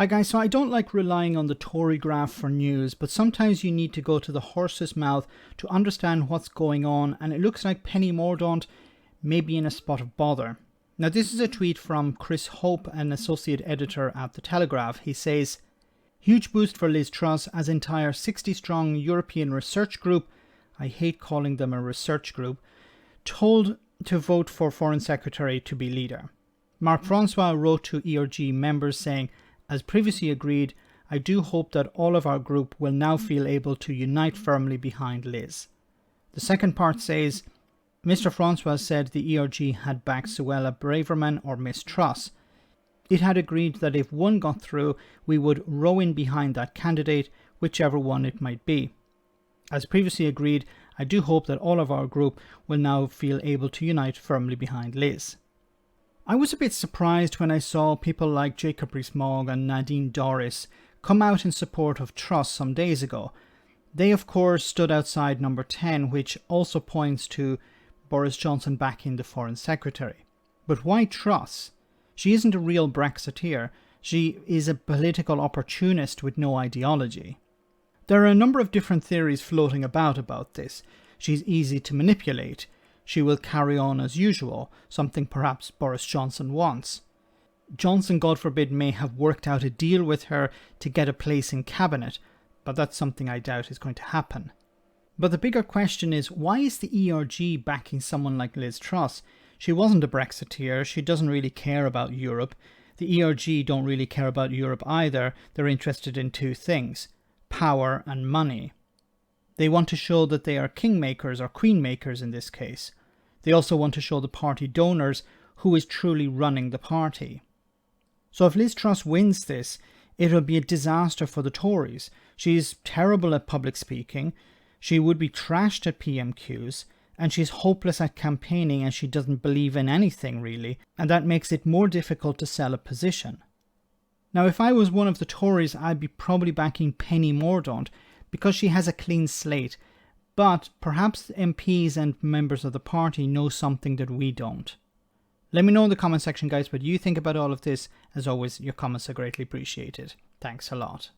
Hi guys, so I don't like relying on the Tory graph for news, but sometimes you need to go to the horse's mouth to understand what's going on, and it looks like Penny Mordaunt may be in a spot of bother. Now this is a tweet from Chris Hope, an associate editor at The Telegraph. He says, "Huge boost for Liz Truss as entire 60-strong European research group," I hate calling them a research group, "told to vote for Foreign Secretary to be leader." Mark Francois wrote to ERG members saying, "As previously agreed, I do hope that all of our group will now feel able to unite firmly behind Liz." The second part says, Mr. Francois said the ERG had backed Suella Braverman or Miss Truss. It had agreed that if one got through, we would row in behind that candidate, whichever one it might be. As previously agreed, I do hope that all of our group will now feel able to unite firmly behind Liz. I was a bit surprised when I saw people like Jacob Rees-Mogg and Nadine Dorries come out in support of Truss some days ago. They of course stood outside number 10, which also points to Boris Johnson backing the Foreign Secretary. But why Truss? She isn't a real Brexiteer. She is a political opportunist with no ideology. There are a number of different theories floating about this. She's easy to manipulate. She will carry on as usual, something perhaps Boris Johnson wants. Johnson, God forbid, may have worked out a deal with her to get a place in cabinet, but that's something I doubt is going to happen. But the bigger question is, why is the ERG backing someone like Liz Truss? She wasn't a Brexiteer, she doesn't really care about Europe. The ERG don't really care about Europe either. They're interested in two things: power and money. They want to show that they are kingmakers or queenmakers in this case. They also want to show the party donors who is truly running the party. So if Liz Truss wins this, it will be a disaster for the Tories. She's terrible at public speaking, she would be trashed at PMQs, and she's hopeless at campaigning, and she doesn't believe in anything really, and that makes it more difficult to sell a position. Now if I was one of the Tories, I'd be probably backing Penny Mordaunt, because she has a clean slate, but perhaps MPs and members of the party know something that we don't. Let me know in the comment section guys what you think about all of this. As always, your comments are greatly appreciated. Thanks a lot.